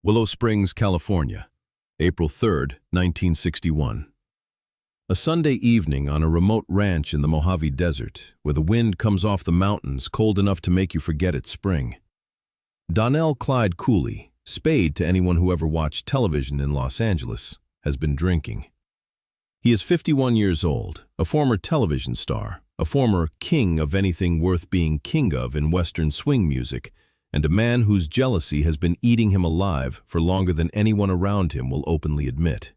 Willow Springs, California, April 3, 1961. A Sunday evening on a remote ranch in the Mojave Desert, where the wind comes off the mountains cold enough to make you forget it's spring. Donnell Clyde Cooley, Spade to anyone who ever watched television in Los Angeles, has been drinking. He is 51 years old, a former television star, a former king of anything worth being king of in Western swing music, and a man whose jealousy has been eating him alive for longer than anyone around him will openly admit.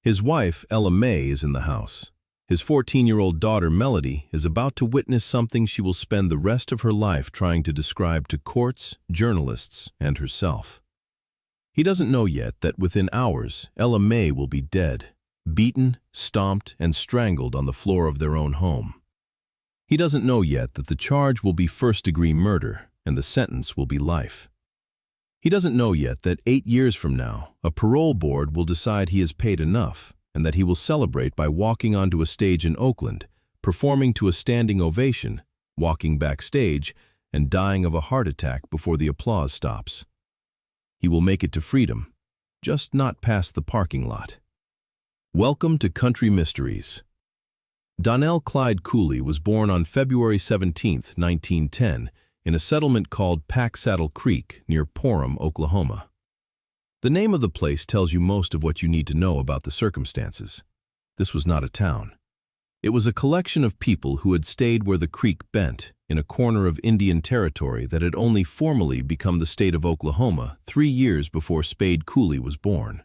His wife, Ella May, is in the house. His 14-year-old daughter, Melody, is about to witness something she will spend the rest of her life trying to describe to courts, journalists, and herself. He doesn't know yet that within hours, Ella May will be dead, beaten, stomped, and strangled on the floor of their own home. He doesn't know yet that the charge will be first-degree murder, and the sentence will be life. He doesn't know yet that 8 years from now, a parole board will decide he has paid enough, and that he will celebrate by walking onto a stage in Oakland, performing to a standing ovation, walking backstage, and dying of a heart attack before the applause stops. He will make it to freedom, just not past the parking lot. Welcome to Country Mysteries. Donnell Clyde Cooley was born on February 17, 1910, in a settlement called Pack Saddle Creek near Parole, Oklahoma. The name of the place tells you most of what you need to know about the circumstances. This was not a town. It was a collection of people who had stayed where the creek bent, in a corner of Indian territory that had only formally become the state of Oklahoma 3 years before Spade Cooley was born.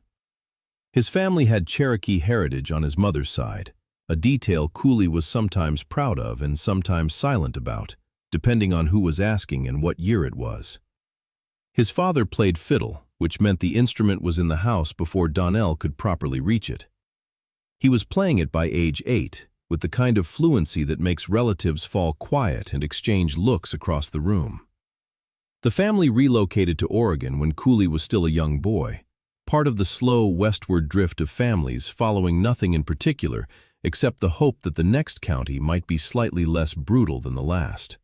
His family had Cherokee heritage on his mother's side, a detail Cooley was sometimes proud of and sometimes silent about, depending on who was asking and what year it was. His father played fiddle, which meant the instrument was in the house before Donnell could properly reach it. He was playing it by age 8, with the kind of fluency that makes relatives fall quiet and exchange looks across the room. The family relocated to Oregon when Cooley was still a young boy, part of the slow westward drift of families following nothing in particular except the hope that the next county might be slightly less brutal than the last.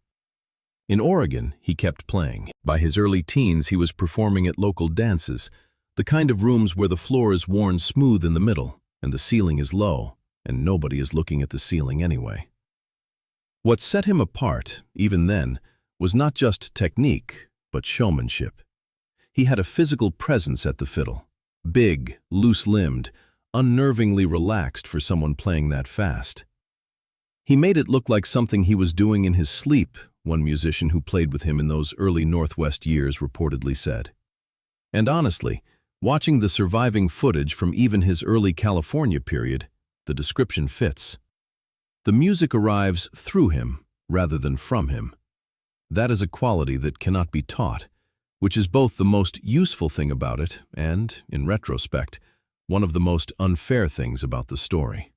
In Oregon, he kept playing. By his early teens, he was performing at local dances, the kind of rooms where the floor is worn smooth in the middle, and the ceiling is low, and nobody is looking at the ceiling anyway. What set him apart, even then, was not just technique, but showmanship. He had a physical presence at the fiddle, big, loose-limbed, unnervingly relaxed for someone playing that fast. He made it look like something he was doing in his sleep, one musician who played with him in those early Northwest years reportedly said. And honestly, watching the surviving footage from even his early California period, the description fits. The music arrives through him rather than from him. That is a quality that cannot be taught, which is both the most useful thing about it and, in retrospect, one of the most unfair things about the story.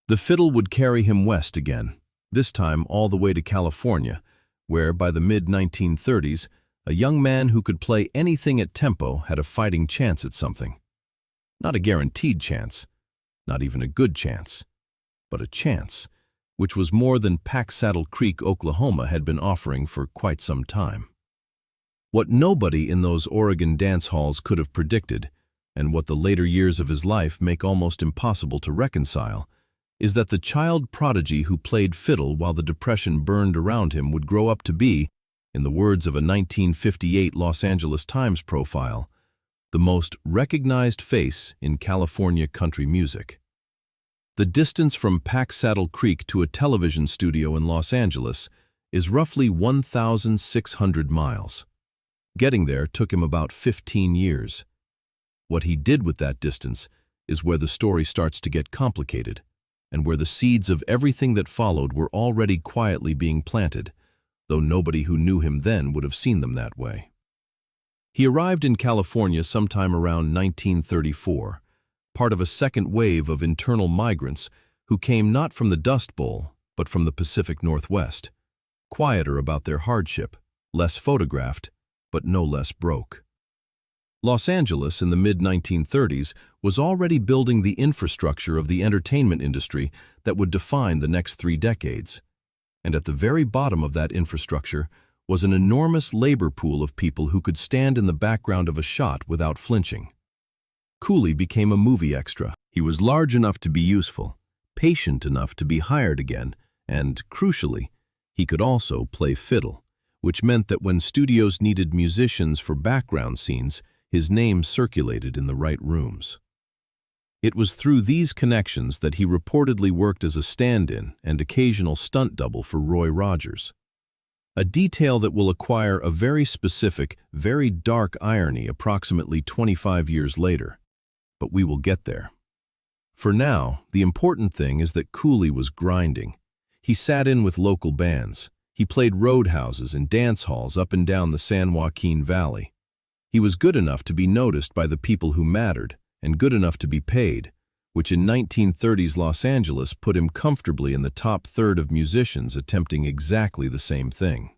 The fiddle would carry him west again, this time all the way to California, where by the mid-1930s, a young man who could play anything at tempo had a fighting chance at something. Not a guaranteed chance, not even a good chance, but a chance, which was more than Pack Saddle Creek, Oklahoma had been offering for quite some time. What nobody in those Oregon dance halls could have predicted, and what the later years of his life make almost impossible to reconcile, is that the child prodigy who played fiddle while the Depression burned around him would grow up to be, in the words of a 1958 Los Angeles Times profile, the most recognized face in California country music. The distance from Pack Saddle Creek to a television studio in Los Angeles is roughly 1,600 miles. Getting there took him about 15 years. What he did with that distance is where the story starts to get complicated, and where the seeds of everything that followed were already quietly being planted, though nobody who knew him then would have seen them that way. He arrived in California sometime around 1934, part of a second wave of internal migrants who came not from the Dust Bowl, but from the Pacific Northwest, quieter about their hardship, less photographed, but no less broke. Los Angeles in the mid-1930s was already building the infrastructure of the entertainment industry that would define the next 3 decades. And at the very bottom of that infrastructure was an enormous labor pool of people who could stand in the background of a shot without flinching. Cooley became a movie extra. He was large enough to be useful, patient enough to be hired again, and, crucially, he could also play fiddle, which meant that when studios needed musicians for background scenes, his name circulated in the right rooms. It was through these connections that he reportedly worked as a stand-in and occasional stunt double for Roy Rogers. A detail that will acquire a very specific, very dark irony approximately 25 years later. But we will get there. For now, the important thing is that Cooley was grinding. He sat in with local bands. He played roadhouses and dance halls up and down the San Joaquin Valley. He was good enough to be noticed by the people who mattered, and good enough to be paid, which in 1930s Los Angeles put him comfortably in the top third of musicians attempting exactly the same thing.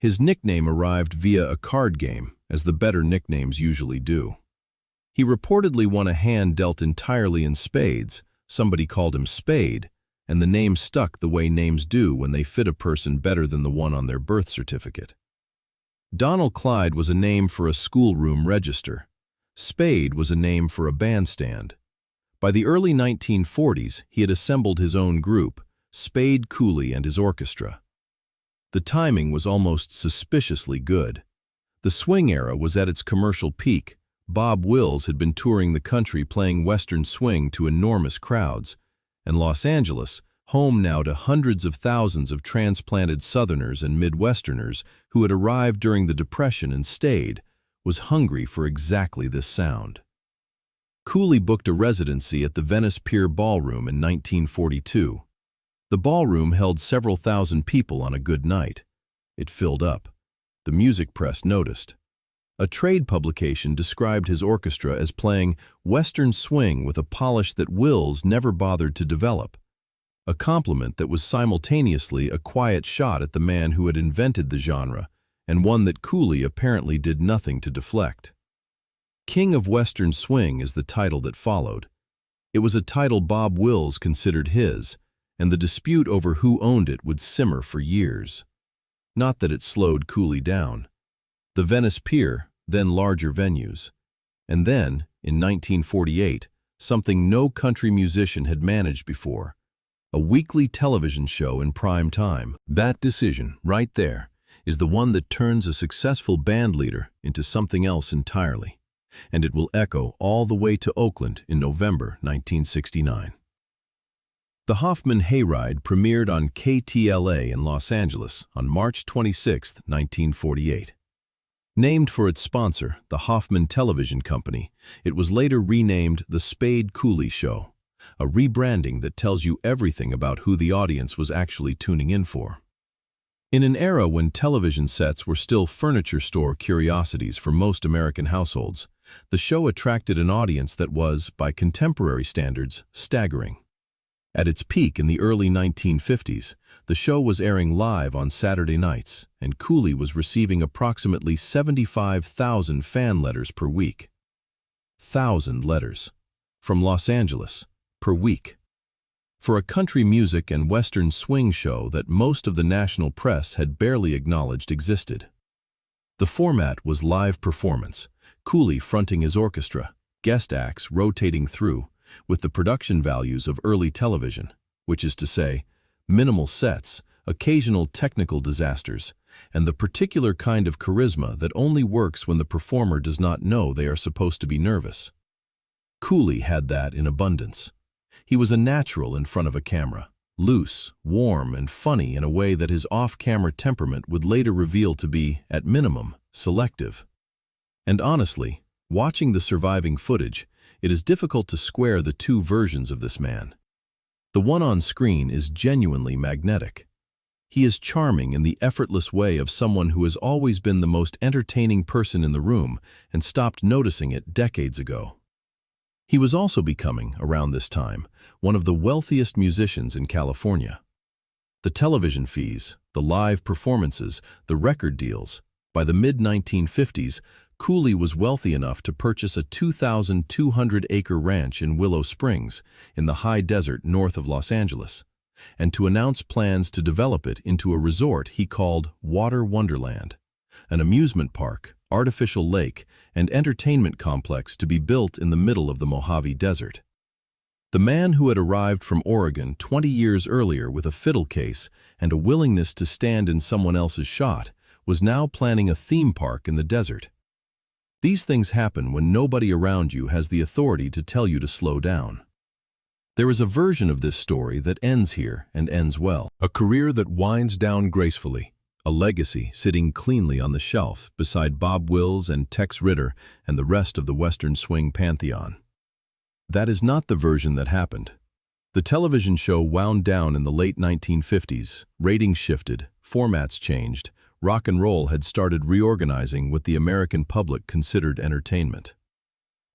His nickname arrived via a card game, as the better nicknames usually do. He reportedly won a hand dealt entirely in spades. Somebody called him Spade, and the name stuck the way names do when they fit a person better than the one on their birth certificate. Donald Clyde was a name for a schoolroom register. Spade was a name for a bandstand. By the early 1940s, he had assembled his own group, Spade Cooley and his orchestra. The timing was almost suspiciously good. The swing era was at its commercial peak. Bob Wills had been touring the country playing Western swing to enormous crowds, and Los Angeles, home now to hundreds of thousands of transplanted Southerners and Midwesterners who had arrived during the Depression and stayed, was hungry for exactly this sound. Cooley booked a residency at the Venice Pier Ballroom in 1942. The ballroom held several thousand people on a good night. It filled up. The music press noticed. A trade publication described his orchestra as playing Western swing with a polish that Wills never bothered to develop, a compliment that was simultaneously a quiet shot at the man who had invented the genre, and one that Cooley apparently did nothing to deflect. King of Western Swing is the title that followed. It was a title Bob Wills considered his, and the dispute over who owned it would simmer for years. Not that it slowed Cooley down. The Venice Pier, then larger venues. And then, in 1948, something no country musician had managed before, a weekly television show in prime time. That decision, right there, is the one that turns a successful band leader into something else entirely, and it will echo all the way to Oakland in November 1969. The Hoffman Hayride premiered on KTLA in Los Angeles on March 26, 1948. Named for its sponsor, the Hoffman Television Company, it was later renamed The Spade Cooley Show, a rebranding that tells you everything about who the audience was actually tuning in for. In an era when television sets were still furniture store curiosities for most American households, the show attracted an audience that was, by contemporary standards, staggering. At its peak in the early 1950s, the show was airing live on Saturday nights, and Cooley was receiving approximately 75,000 fan letters per week. 1,000 letters. From Los Angeles. Per week. For a country music and Western swing show that most of the national press had barely acknowledged existed. The format was live performance, Cooley fronting his orchestra, guest acts rotating through, with the production values of early television, which is to say, minimal sets, occasional technical disasters, and the particular kind of charisma that only works when the performer does not know they are supposed to be nervous. Cooley had that in abundance. He was a natural in front of a camera, loose, warm, and funny in a way that his off-camera temperament would later reveal to be, at minimum, selective. And honestly, watching the surviving footage, it is difficult to square the two versions of this man. The one on screen is genuinely magnetic. He is charming in the effortless way of someone who has always been the most entertaining person in the room and stopped noticing it decades ago. He was also becoming, around this time, one of the wealthiest musicians in California. The television fees, the live performances, the record deals. By the mid-1950s, Cooley was wealthy enough to purchase a 2,200-acre ranch in Willow Springs, in the high desert north of Los Angeles, and to announce plans to develop it into a resort he called Water Wonderland, an amusement park, artificial lake, and entertainment complex to be built in the middle of the Mojave Desert. The man who had arrived from Oregon 20 years earlier with a fiddle case and a willingness to stand in someone else's shot was now planning a theme park in the desert. These things happen when nobody around you has the authority to tell you to slow down. There is a version of this story that ends here and ends well. A career that winds down gracefully. A legacy sitting cleanly on the shelf beside Bob Wills and Tex Ritter and the rest of the Western swing pantheon. That is not the version that happened. The television show wound down in the late 1950s, ratings shifted, formats changed, rock and roll had started reorganizing what the American public considered entertainment.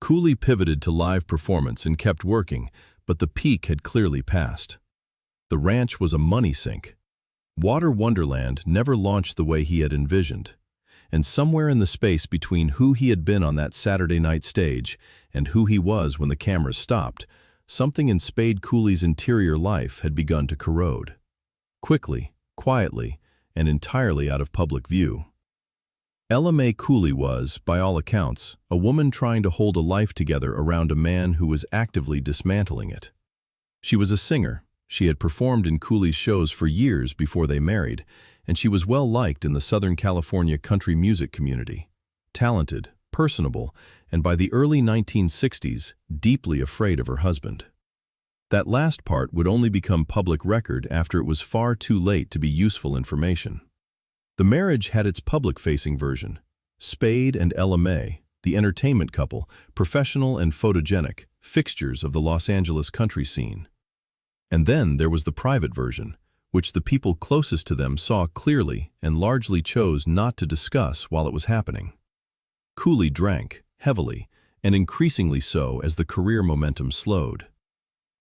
Cooley pivoted to live performance and kept working, but the peak had clearly passed. The ranch was a money sink. Water Wonderland never launched the way he had envisioned, and somewhere in the space between who he had been on that Saturday night stage and who he was when the cameras stopped, something in Spade Cooley's interior life had begun to corrode. Quickly, quietly, and entirely out of public view. Ella Mae Cooley was, by all accounts, a woman trying to hold a life together around a man who was actively dismantling it. She was a singer. She had performed in Cooley's shows for years before they married, and she was well liked in the Southern California country music community. Talented, personable, and by the early 1960s, deeply afraid of her husband. That last part would only become public record after it was far too late to be useful information. The marriage had its public-facing version. Spade and Ella Mae, the entertainment couple, professional and photogenic, fixtures of the Los Angeles country scene. And then there was the private version, which the people closest to them saw clearly and largely chose not to discuss while it was happening. Cooley drank, heavily, and increasingly so as the career momentum slowed.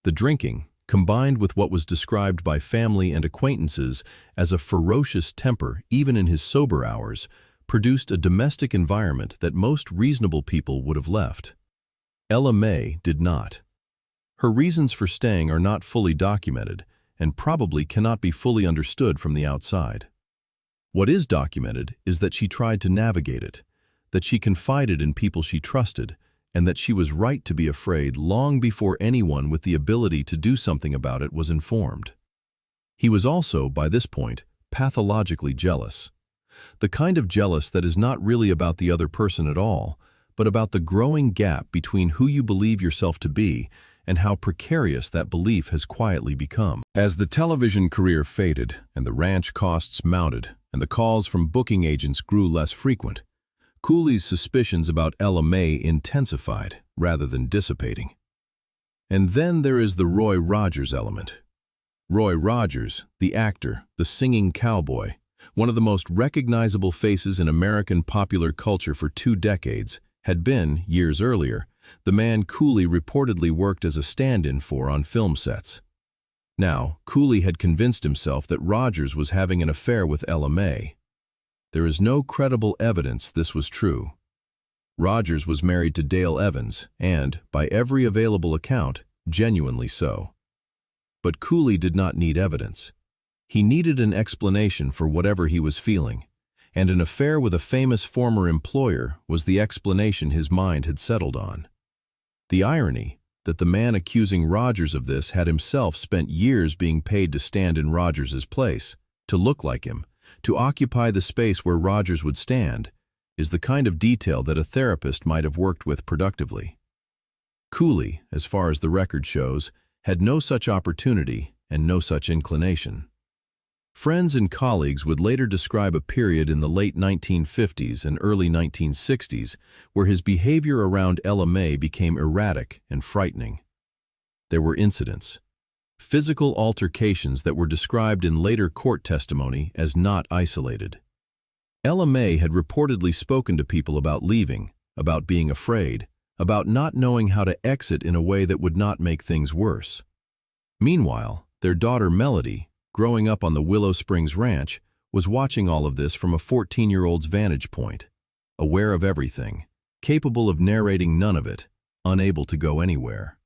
The drinking, combined with what was described by family and acquaintances as a ferocious temper even in his sober hours, produced a domestic environment that most reasonable people would have left. Ella Mae did not. Her reasons for staying are not fully documented and probably cannot be fully understood from the outside. What is documented is that she tried to navigate it, that she confided in people she trusted, and that she was right to be afraid long before anyone with the ability to do something about it was informed. He was also, by this point, pathologically jealous. The kind of jealous that is not really about the other person at all, but about the growing gap between who you believe yourself to be and how precarious that belief has quietly become. As the television career faded and the ranch costs mounted and the calls from booking agents grew less frequent, Cooley's suspicions about Ella Mae intensified rather than dissipating. And then there is the Roy Rogers element. Roy Rogers, the actor, the singing cowboy, one of the most recognizable faces in American popular culture for 2 decades, had been, years earlier, the man Cooley reportedly worked as a stand-in for on film sets. Now, Cooley had convinced himself that Rogers was having an affair with Ella Mae. There is no credible evidence this was true. Rogers was married to Dale Evans, and, by every available account, genuinely so. But Cooley did not need evidence. He needed an explanation for whatever he was feeling, and an affair with a famous former employer was the explanation his mind had settled on. The irony that the man accusing Rogers of this had himself spent years being paid to stand in Rogers's place, to look like him, to occupy the space where Rogers would stand, is the kind of detail that a therapist might have worked with productively. Cooley, as far as the record shows, had no such opportunity and no such inclination. Friends and colleagues would later describe a period in the late 1950s and early 1960s where his behavior around Ella Mae became erratic and frightening. There were incidents, physical altercations that were described in later court testimony as not isolated. Ella Mae had reportedly spoken to people about leaving, about being afraid, about not knowing how to exit in a way that would not make things worse. Meanwhile, their daughter Melody, growing up on the Willow Springs Ranch, was watching all of this from a 14-year-old's vantage point, aware of everything, capable of narrating none of it, unable to go anywhere.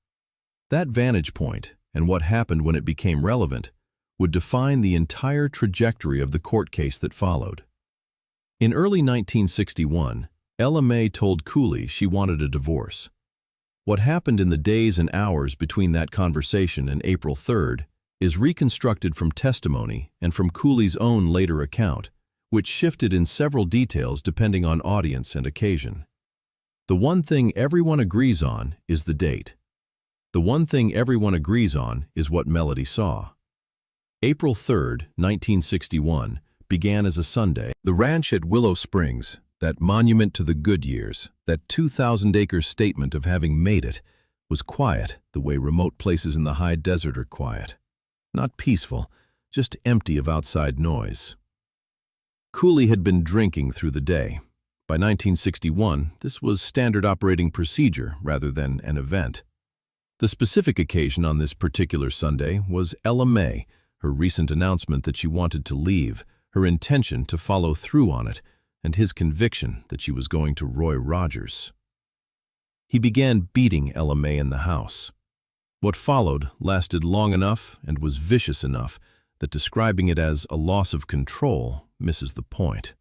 That vantage point, and what happened when it became relevant, would define the entire trajectory of the court case that followed. In early 1961, Ella May told Cooley she wanted a divorce. What happened in the days and hours between that conversation and April 3rd is reconstructed from testimony and from Cooley's own later account, which shifted in several details depending on audience and occasion. The one thing everyone agrees on is the date. The one thing everyone agrees on is what Melody saw. April 3rd, 1961, began as a Sunday. The ranch at Willow Springs, that monument to the good years, that 2,000-acre statement of having made it, was quiet the way remote places in the high desert are quiet. Not peaceful, just empty of outside noise. Cooley had been drinking through the day. By 1961, this was standard operating procedure rather than an event. The specific occasion on this particular Sunday was Ella May, her recent announcement that she wanted to leave, her intention to follow through on it, and his conviction that she was going to Roy Rogers. He began beating Ella May in the house. What followed lasted long enough and was vicious enough that describing it as a loss of control misses the point.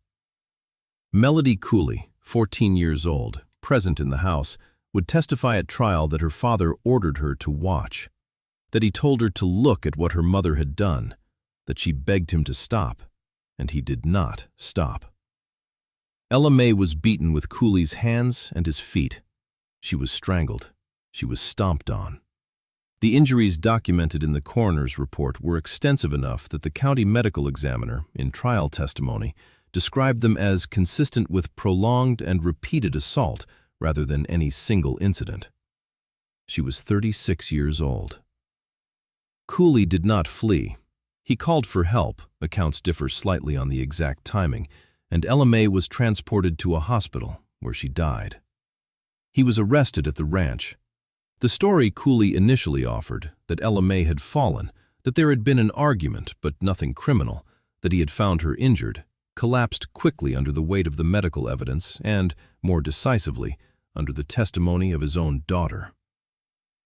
Melody Cooley, 14 years old, present in the house, would testify at trial that her father ordered her to watch, that he told her to look at what her mother had done, that she begged him to stop, and he did not stop. Ella May was beaten with Cooley's hands and his feet. She was strangled. She was stomped on. The injuries documented in the coroner's report were extensive enough that the county medical examiner, in trial testimony, described them as consistent with prolonged and repeated assault rather than any single incident. She was 36 years old. Cooley did not flee. He called for help, accounts differ slightly on the exact timing, and Ella May was transported to a hospital where she died. He was arrested at the ranch. The story Cooley initially offered, that Ella May had fallen, that there had been an argument but nothing criminal, that he had found her injured, collapsed quickly under the weight of the medical evidence and, more decisively, under the testimony of his own daughter.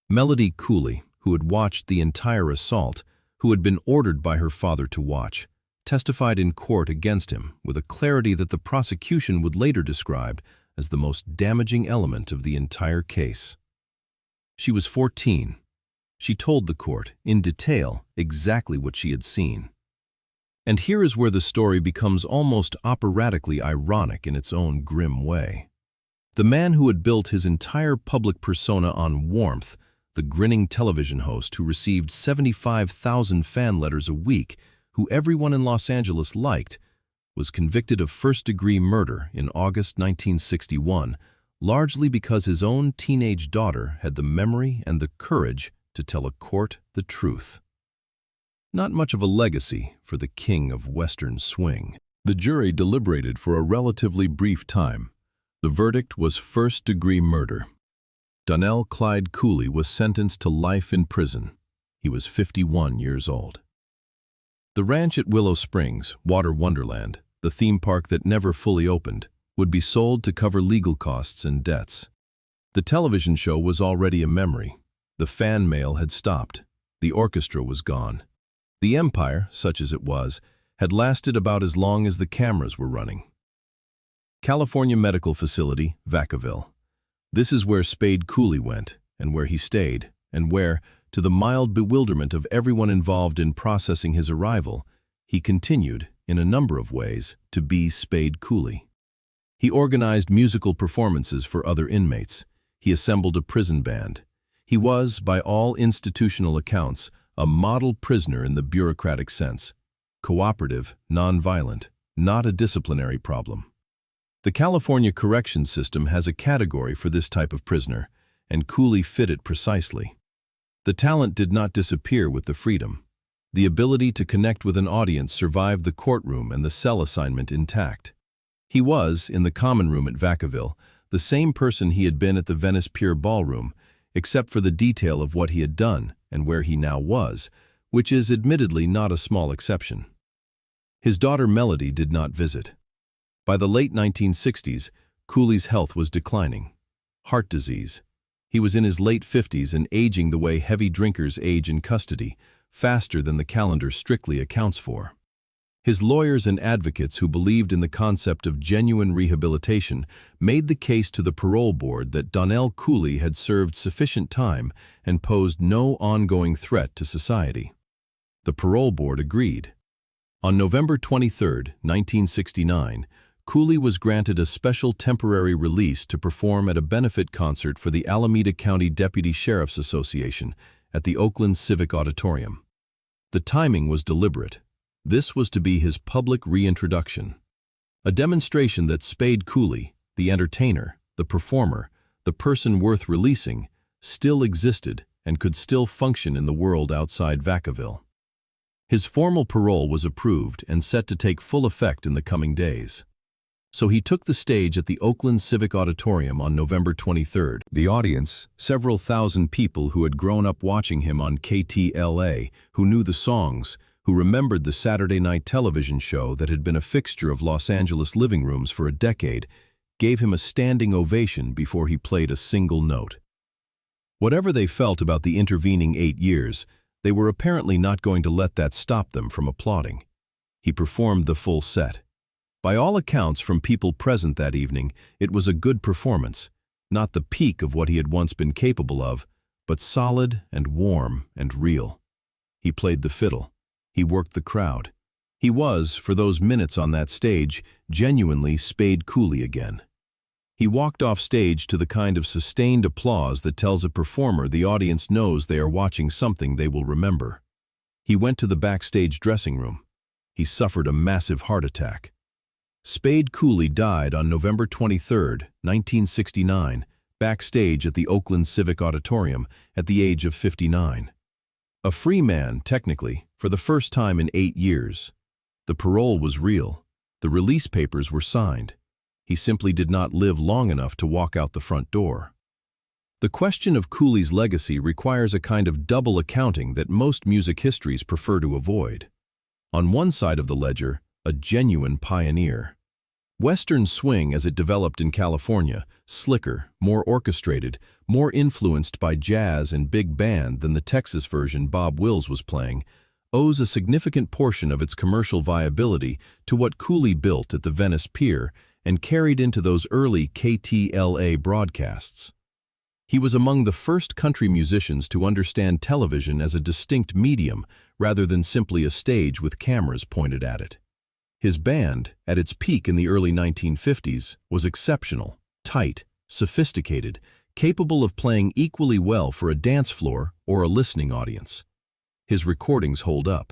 Melody Cooley, who had watched the entire assault, who had been ordered by her father to watch, testified in court against him with a clarity that the prosecution would later describe as the most damaging element of the entire case. She was 14. She told the court, in detail, exactly what she had seen. And here is where the story becomes almost operatically ironic in its own grim way. The man who had built his entire public persona on warmth, the grinning television host who received 75,000 fan letters a week, who everyone in Los Angeles liked, was convicted of first-degree murder in August 1961, largely because his own teenage daughter had the memory and the courage to tell a court the truth. Not much of a legacy for the king of Western swing. The jury deliberated for a relatively brief time. The verdict was first-degree murder. Donnell Clyde Cooley was sentenced to life in prison. He was 51 years old. The ranch at Willow Springs, Water Wonderland, the theme park that never fully opened, would be sold to cover legal costs and debts. The television show was already a memory. The fan mail had stopped. The orchestra was gone. The empire, such as it was, had lasted about as long as the cameras were running. California Medical Facility, Vacaville. This is where Spade Cooley went, and where he stayed, and where, to the mild bewilderment of everyone involved in processing his arrival, he continued, in a number of ways, to be Spade Cooley. He organized musical performances for other inmates. He assembled a prison band. He was, by all institutional accounts, a model prisoner in the bureaucratic sense. Cooperative, nonviolent, not a disciplinary problem. The California correction system has a category for this type of prisoner, and Cooley fit it precisely. The talent did not disappear with the freedom. The ability to connect with an audience survived the courtroom and the cell assignment intact. He was, in the common room at Vacaville, the same person he had been at the Venice Pier Ballroom, except for the detail of what he had done and where he now was, which is admittedly not a small exception. His daughter Melody did not visit. By the late 1960s, Cooley's health was declining. Heart disease. He was in his late 50s and aging the way heavy drinkers age in custody, faster than the calendar strictly accounts for. His lawyers and advocates who believed in the concept of genuine rehabilitation made the case to the parole board that Donnell Cooley had served sufficient time and posed no ongoing threat to society. The parole board agreed. On November 23, 1969, Cooley was granted a special temporary release to perform at a benefit concert for the Alameda County Deputy Sheriff's Association at the Oakland Civic Auditorium. The timing was deliberate. This was to be his public reintroduction. A demonstration that Spade Cooley, the entertainer, the performer, the person worth releasing, still existed and could still function in the world outside Vacaville. His formal parole was approved and set to take full effect in the coming days. So he took the stage at the Oakland Civic Auditorium on November 23rd. The audience, several thousand people who had grown up watching him on KTLA, who knew the songs, who remembered the Saturday night television show that had been a fixture of Los Angeles living rooms for a decade, gave him a standing ovation before he played a single note. Whatever they felt about the intervening 8 years, they were apparently not going to let that stop them from applauding. He performed the full set. By all accounts from people present that evening, it was a good performance, not the peak of what he had once been capable of, but solid and warm and real. He played the fiddle. He worked the crowd. He was, for those minutes on that stage, genuinely Spade Cooley again. He walked off stage to the kind of sustained applause that tells a performer the audience knows they are watching something they will remember. He went to the backstage dressing room. He suffered a massive heart attack. Spade Cooley died on November 23, 1969, backstage at the Oakland Civic Auditorium at the age of 59. A free man, technically, for the first time in 8 years. The parole was real. The release papers were signed. He simply did not live long enough to walk out the front door. The question of Cooley's legacy requires a kind of double accounting that most music histories prefer to avoid. On one side of the ledger, a genuine pioneer. Western swing as it developed in California, slicker, more orchestrated, more influenced by jazz and big band than the Texas version Bob Wills was playing, owes a significant portion of its commercial viability to what Cooley built at the Venice Pier and carried into those early KTLA broadcasts. He was among the first country musicians to understand television as a distinct medium rather than simply a stage with cameras pointed at it. His band, at its peak in the early 1950s, was exceptional, tight, sophisticated, capable of playing equally well for a dance floor or a listening audience. His recordings hold up.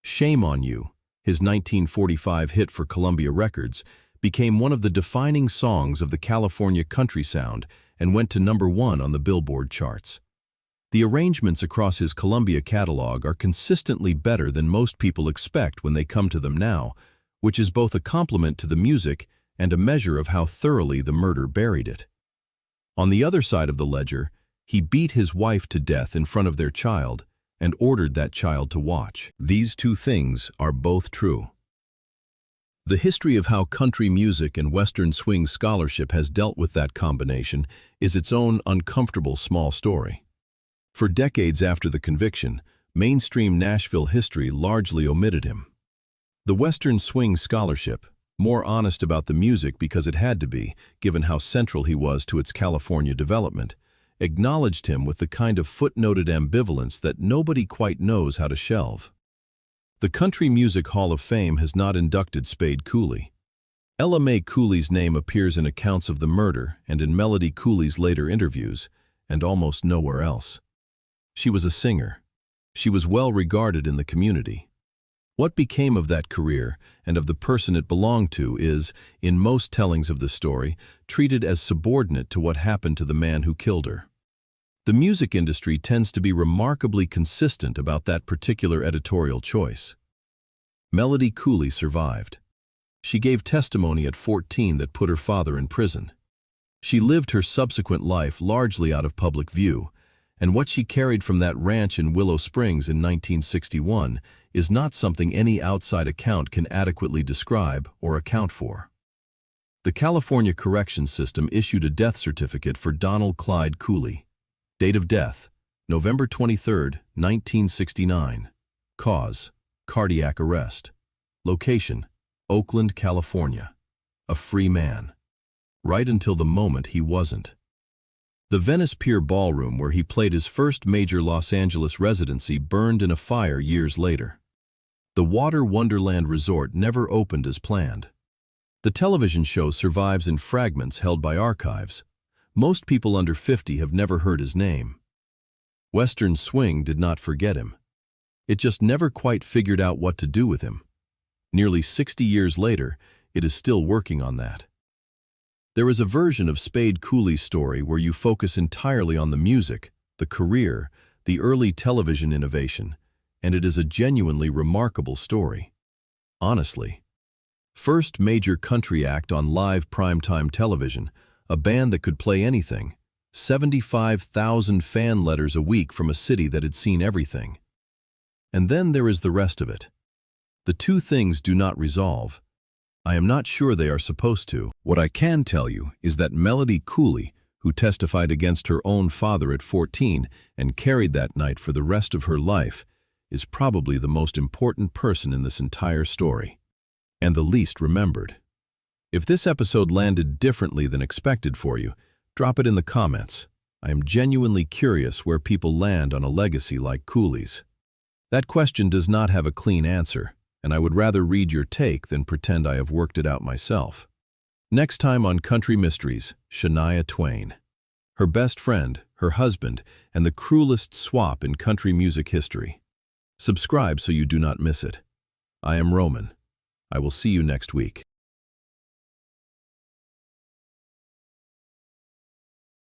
Shame on You, his 1945 hit for Columbia Records, became one of the defining songs of the California country sound and went to #1 on the Billboard charts. The arrangements across his Columbia catalog are consistently better than most people expect when they come to them now, which is both a compliment to the music and a measure of how thoroughly the murder buried it. On the other side of the ledger, he beat his wife to death in front of their child and ordered that child to watch. These two things are both true. The history of how country music and Western swing scholarship has dealt with that combination is its own uncomfortable small story. For decades after the conviction, mainstream Nashville history largely omitted him. The Western swing scholarship, more honest about the music because it had to be, given how central he was to its California development, acknowledged him with the kind of footnoted ambivalence that nobody quite knows how to shelve. The Country Music Hall of Fame has not inducted Spade Cooley. Ella Mae Cooley's name appears in accounts of the murder and in Melody Cooley's later interviews, and almost nowhere else. She was a singer. She was well regarded in the community. What became of that career and of the person it belonged to is, in most tellings of the story, treated as subordinate to what happened to the man who killed her. The music industry tends to be remarkably consistent about that particular editorial choice. Melody Cooley survived. She gave testimony at 14 that put her father in prison. She lived her subsequent life largely out of public view, and what she carried from that ranch in Willow Springs in 1961 is not something any outside account can adequately describe or account for. The California Corrections System issued a death certificate for Donald Clyde Cooley. Date of death, November 23, 1969. Cause: cardiac arrest. Location: Oakland, California. A free man. Right until the moment he wasn't. The Venice Pier Ballroom where he played his first major Los Angeles residency burned in a fire years later. The Water Wonderland Resort never opened as planned. The television show survives in fragments held by archives. Most people under 50 have never heard his name. Western swing did not forget him. It just never quite figured out what to do with him. Nearly 60 years later, it is still working on that. There is a version of Spade Cooley's story where you focus entirely on the music, the career, the early television innovation, and it is a genuinely remarkable story. Honestly. First major country act on live primetime television, a band that could play anything, 75,000 fan letters a week from a city that had seen everything. And then there is the rest of it. The two things do not resolve. I am not sure they are supposed to. What I can tell you is that Melody Cooley, who testified against her own father at 14 and carried that night for the rest of her life, is probably the most important person in this entire story. And the least remembered. If this episode landed differently than expected for you, drop it in the comments. I am genuinely curious where people land on a legacy like Cooley's. That question does not have a clean answer, and I would rather read your take than pretend I have worked it out myself. Next time on Country Mysteries, Shania Twain. Her best friend, her husband, and the cruelest swap in country music history. Subscribe so you do not miss it. I am Roman. I will see you next week.